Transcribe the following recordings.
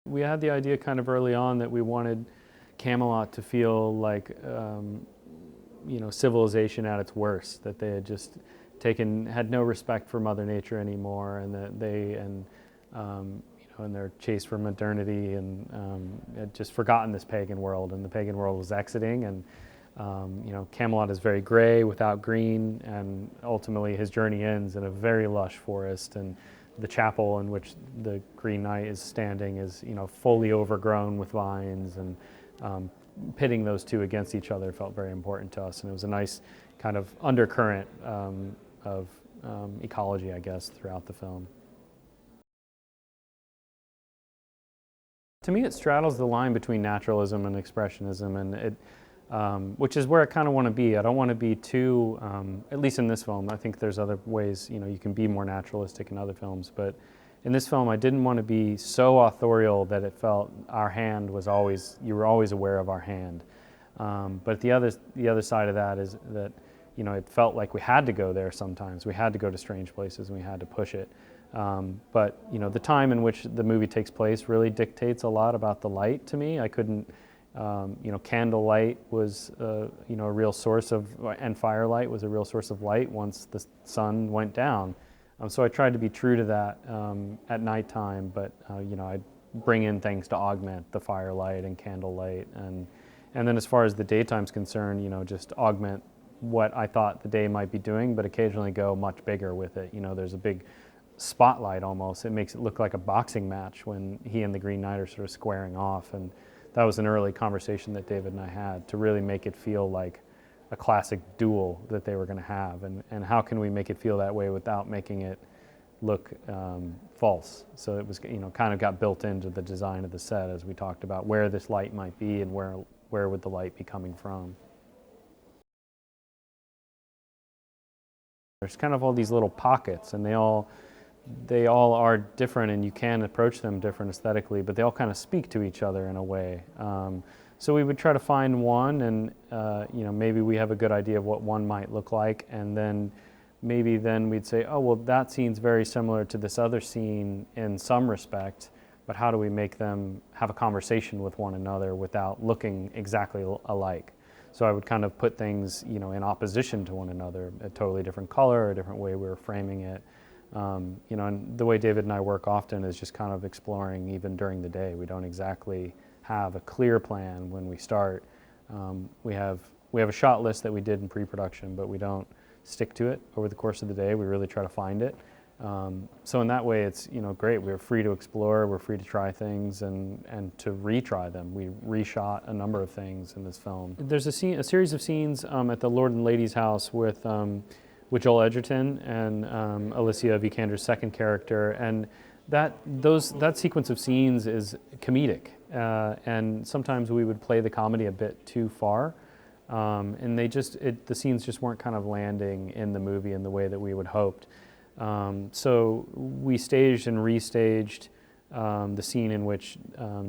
We had the idea kind of early on that we wanted Camelot to feel like, civilization at its worst, that they had just had no respect for Mother Nature anymore, and that in their chase for modernity, and had just forgotten this pagan world, and the pagan world was exiting, and Camelot is very gray without green, and ultimately his journey ends in a very lush forest, and the chapel in which the Green Knight is standing is, fully overgrown with vines, and pitting those two against each other felt very important to us, and it was a nice kind of undercurrent of ecology, I guess, throughout the film. To me, it straddles the line between naturalism and expressionism, and which is where I kind of want to be. I don't want to be too, at least in this film. I think there's other ways, you can be more naturalistic in other films, but in this film, I didn't want to be so authorial that it felt our hand was always, you were always aware of our hand. But the other side of that is that, it felt like we had to go there sometimes. We had to go to strange places, and we had to push it. But the time in which the movie takes place really dictates a lot about the light to me. I couldn't, candlelight was, a real source of, and firelight was a real source of light once the sun went down. So I tried to be true to that at nighttime, but I'd bring in things to augment the firelight and candlelight, and then as far as the daytime's concerned, just augment what I thought the day might be doing, but occasionally go much bigger with it. There's a big spotlight almost. It makes it look like a boxing match when he and the Green Knight are sort of squaring off, and that was an early conversation that David and I had to really make it feel like a classic duel that they were going to have, and how can we make it feel that way without making it look false. So it was, kind of got built into the design of the set, as we talked about where this light might be and where would the light be coming from. There's kind of all these little pockets, and they all are different, and you can approach them different aesthetically, but they all kind of speak to each other in a way. So we would try to find one, and maybe we have a good idea of what one might look like, and then maybe we'd say, oh, well, that scene's very similar to this other scene in some respect, but how do we make them have a conversation with one another without looking exactly alike? So I would kind of put things, in opposition to one another, a totally different color, a different way we were framing it. And the way David and I work often is just kind of exploring even during the day. We don't exactly have a clear plan when we start. We have a shot list that we did in pre-production, but we don't stick to it over the course of the day. We really try to find it. So in that way, it's great. We're free to explore. We're free to try things and to retry them. We reshot a number of things in this film. There's a series of scenes at the Lord and Lady's house with Joel Edgerton and Alicia Vikander's second character, and that sequence of scenes is comedic, and sometimes we would play the comedy a bit too far, and the scenes just weren't kind of landing in the movie in the way that we would hoped. So we staged and restaged the scene in which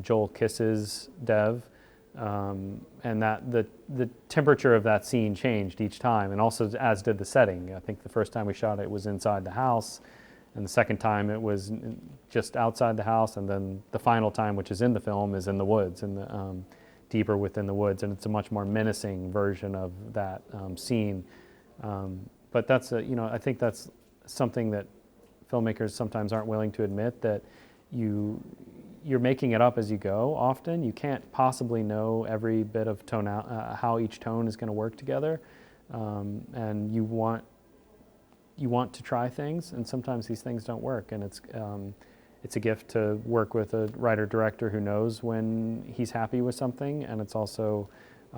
Joel kisses Dev, and that the temperature of that scene changed each time, and also as did the setting. I think the first time we shot it was inside the house, and the second time it was just outside the house, and then the final time, which is in the film, is in the woods, deeper within the woods, and it's a much more menacing version of that scene. But that's I think that's something that filmmakers sometimes aren't willing to admit, that you're making it up as you go often. You can't possibly know every bit of tone how each tone is going to work together, and you want to try things, and sometimes these things don't work, and it's a gift to work with a writer-director who knows when he's happy with something, and it's also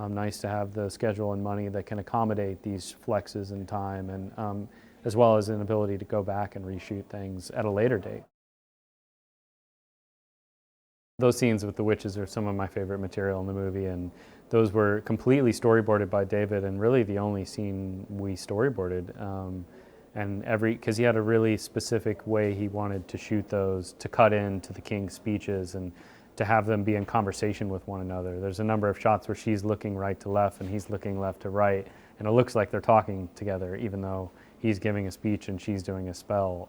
nice to have the schedule and money that can accommodate these flexes in time, and as well as an ability to go back and reshoot things at a later date. Those scenes with the witches are some of my favorite material in the movie, and those were completely storyboarded by David, and really the only scene we storyboarded. Because he had a really specific way he wanted to shoot those, to cut into the king's speeches and to have them be in conversation with one another. There's a number of shots where she's looking right to left and he's looking left to right, and it looks like they're talking together, even though he's giving a speech and she's doing a spell.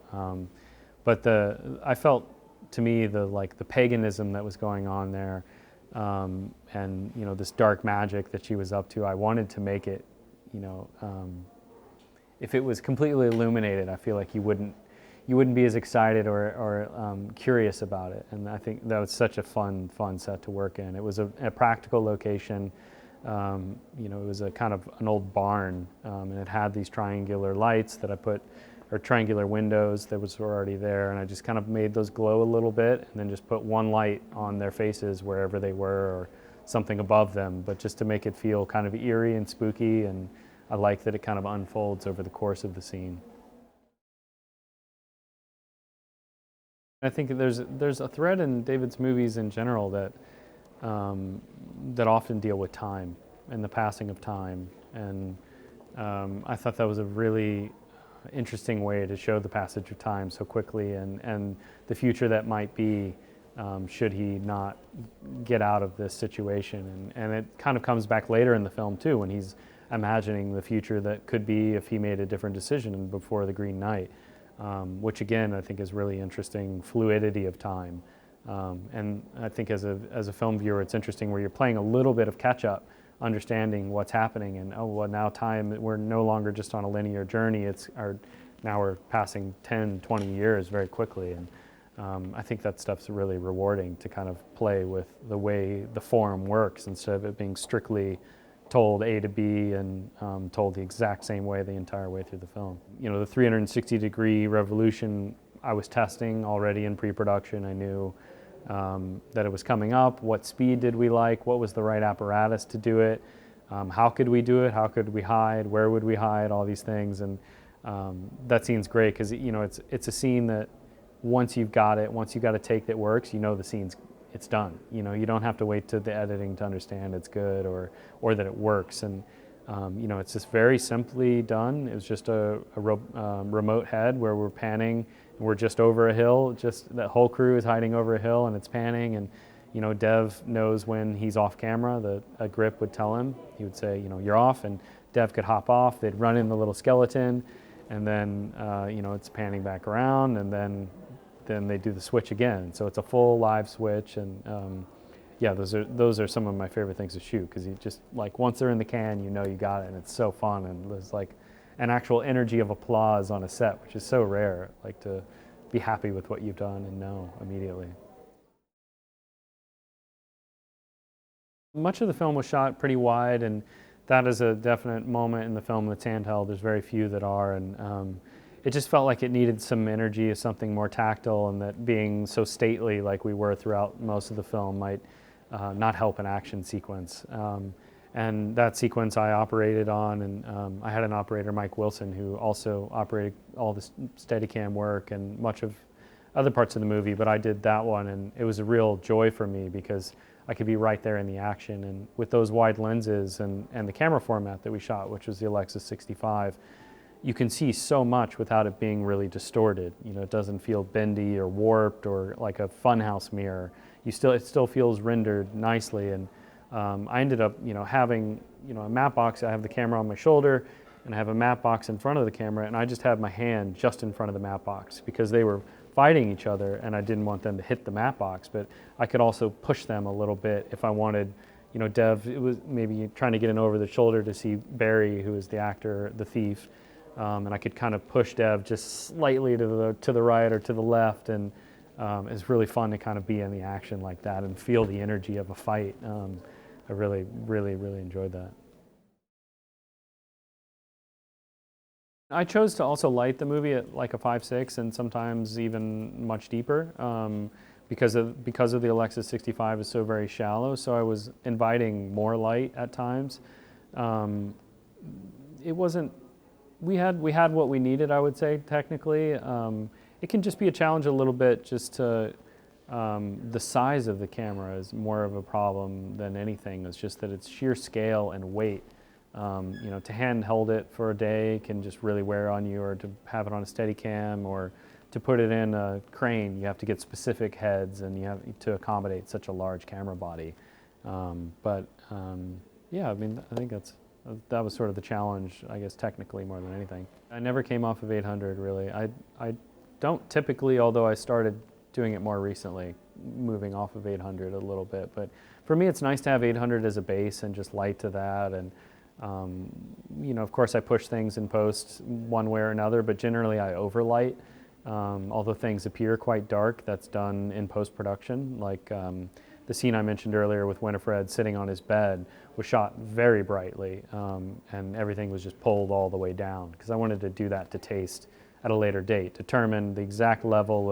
But I felt to me, the paganism that was going on there, and this dark magic that she was up to. I wanted to make it, if it was completely illuminated, I feel like you wouldn't be as excited or curious about it. And I think that was such a fun set to work in. It was a practical location. It was a kind of an old barn, and it had these triangular lights that I put, or triangular windows that were already there, and I just kind of made those glow a little bit, and then just put one light on their faces wherever they were, or something above them, but just to make it feel kind of eerie and spooky. And I like that it kind of unfolds over the course of the scene. I think there's a thread in David's movies in general that that often deal with time and the passing of time, and I thought that was a really interesting way to show the passage of time so quickly, and the future that might be should he not get out of this situation. And it kind of comes back later in the film too, when he's imagining the future that could be if he made a different decision before the Green Knight, which again I think is really interesting, fluidity of time. And I think as a film viewer, it's interesting where you're playing a little bit of catch up, understanding what's happening, and now time, we're no longer just on a linear journey. Now we're passing 10, 20 years very quickly, and I think that stuff's really rewarding to kind of play with the way the form works instead of it being strictly told A to B and told the exact same way the entire way through the film. The 360-degree revolution I was testing already in pre-production. I knew that it was coming up. What speed did we like? What was the right apparatus to do it? How could we do it? How could we hide? Where would we hide? All these things. And that scene's great because it's a scene that once you've got a take that works, it's done. You don't have to wait to the editing to understand it's good or that it works. And it's just very simply done. It was just a remote head where we're panning. We're just over a hill. Just that whole crew is hiding over a hill, and it's panning. And Dev knows when he's off camera. A grip would tell him. He would say, you're off, and Dev could hop off. They'd run in the little skeleton, and then it's panning back around, and then they do the switch again. So it's a full live switch, and yeah, those are some of my favorite things to shoot because you just once they're in the can, you got it, and it's so fun, and there's an actual energy of applause on a set, which is so rare, to be happy with what you've done and know immediately. Much of the film was shot pretty wide, and that is a definite moment in the film that's handheld. There's very few that are, and it just felt like it needed some energy of something more tactile, and that being so stately like we were throughout most of the film might not help an action sequence. And that sequence I operated on, and I had an operator, Mike Wilson, who also operated all the Steadicam work and much of other parts of the movie, but I did that one, and it was a real joy for me because I could be right there in the action. And with those wide lenses and the camera format that we shot, which was the Alexis 65, you can see so much without it being really distorted. It doesn't feel bendy or warped or like a funhouse mirror. It still feels rendered nicely. And I ended up, having, a matte box. I have the camera on my shoulder, and I have a matte box in front of the camera, and I just had my hand just in front of the matte box because they were fighting each other, and I didn't want them to hit the matte box. But I could also push them a little bit if I wanted. Dev, it was maybe trying to get in over the shoulder to see Barry, who is the actor, the thief, and I could kind of push Dev just slightly to the right or to the left, and it's really fun to kind of be in the action like that and feel the energy of a fight. I really, really, really enjoyed that. I chose to also light the movie at like a 5.6 and sometimes even much deeper because of the Alexis 65 is so very shallow. So I was inviting more light at times. It wasn't. We had what we needed, I would say, technically. It can just be a challenge a little bit just to. The size of the camera is more of a problem than anything. It's just that it's sheer scale and weight. To handhold it for a day can just really wear on you, or to have it on a Steadicam, or to put it in a crane, you have to get specific heads, and you have to accommodate such a large camera body. Yeah, I mean, I think that was sort of the challenge, I guess, technically more than anything. I never came off of 800 really. I don't typically, although I started doing it more recently, moving off of 800 a little bit. But for me, it's nice to have 800 as a base and just light to that. And you know, of course, I push things in post one way or another, but generally I overlight. Although things appear quite dark, that's done in post-production. Like the scene I mentioned earlier with Winifred sitting on his bed was shot very brightly, and everything was just pulled all the way down, because I wanted to do that to taste at a later date, determine the exact level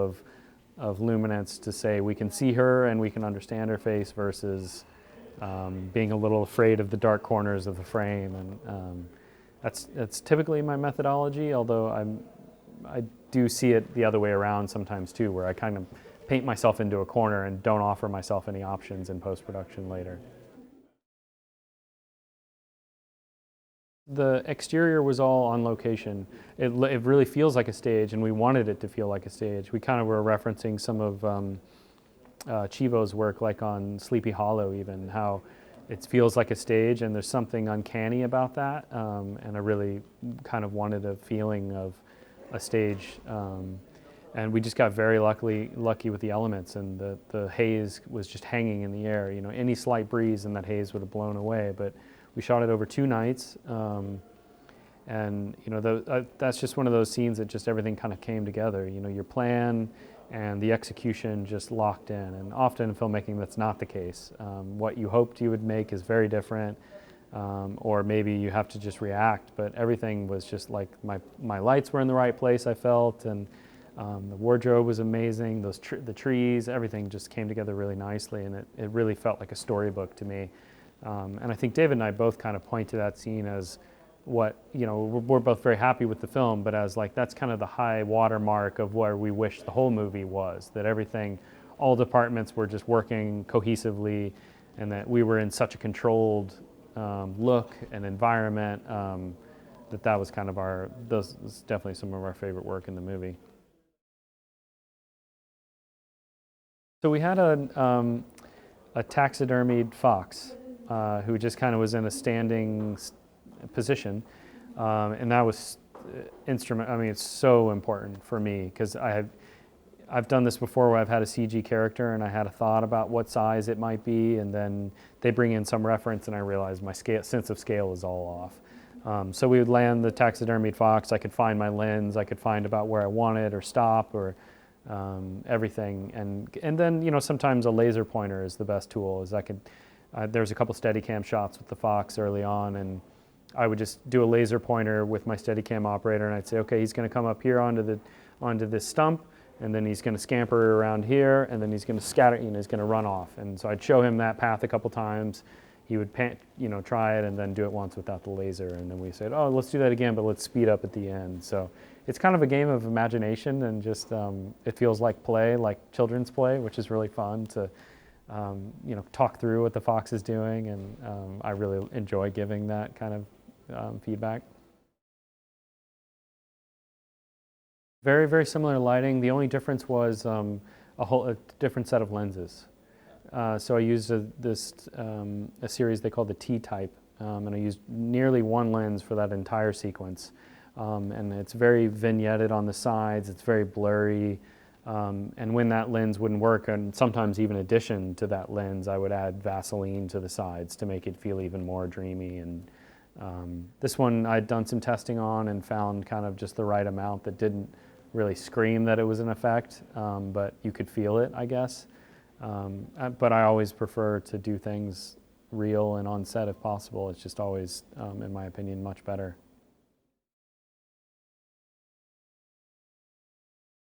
of luminance to say we can see her and we can understand her face, versus being a little afraid of the dark corners of the frame. And that's typically my methodology, although I do see it the other way around sometimes too, where I kind of paint myself into a corner and don't offer myself any options in post-production later. The exterior was all on location. It really feels like a stage, and we wanted it to feel like a stage. We kind of were referencing some of Chivo's work, like on Sleepy Hollow even, how it feels like a stage, and there's something uncanny about that. And I really kind of wanted a feeling of a stage. And we just got very lucky with the elements, and the haze was just hanging in the air. You know, any slight breeze and that haze would have blown away. But we shot it over 2 nights, and you know, that's just one of those scenes that just everything kind of came together. You know, your plan and the execution just locked in. And often in filmmaking, that's not the case. What you hoped you would make is very different, or maybe you have to just react. But everything was just like my lights were in the right place, I felt, and the wardrobe was amazing. The trees, everything just came together really nicely, and it really felt like a storybook to me. And I think David and I both kind of point to that scene as what, you know, we're both very happy with the film, but as like that's kind of the high watermark of where we wish the whole movie was, that everything, all departments were just working cohesively, and that we were in such a controlled look and environment, that was kind of those is definitely some of our favorite work in the movie. So we had a taxidermied fox who just kind of was in a standing position, and that was I mean, it's so important for me, because I've done this before where I've had a CG character and I had a thought about what size it might be, and then they bring in some reference and I realize my sense of scale is all off. So we would land the taxidermied fox, I could find my lens, I could find about where I wanted or stop, or everything, and then, you know, sometimes a laser pointer is the best tool. There was a couple Steadicam shots with the fox early on, and I would just do a laser pointer with my Steadicam operator, and I'd say, okay, he's going to come up here onto this stump, and then he's going to scamper around here, and then he's going to scatter, you know, he's going to run off. And so I'd show him that path a couple times. He would you know, try it and then do it once without the laser, and then we said, oh, let's do that again, but let's speed up at the end. So it's kind of a game of imagination, and just it feels like play, like children's play, which is really fun to you know, talk through what the fox is doing, and I really enjoy giving that kind of feedback. Very, very similar lighting. The only difference was a different set of lenses. So I used a series they call the T-type, and I used nearly one lens for that entire sequence. And it's very vignetted on the sides, it's very blurry, and when that lens wouldn't work, and sometimes even in addition to that lens, I would add Vaseline to the sides to make it feel even more dreamy. And this one I'd done some testing on and found kind of just the right amount that didn't really scream that it was an effect, but you could feel it, I guess. But I always prefer to do things real and on set if possible. It's just always, in my opinion, much better.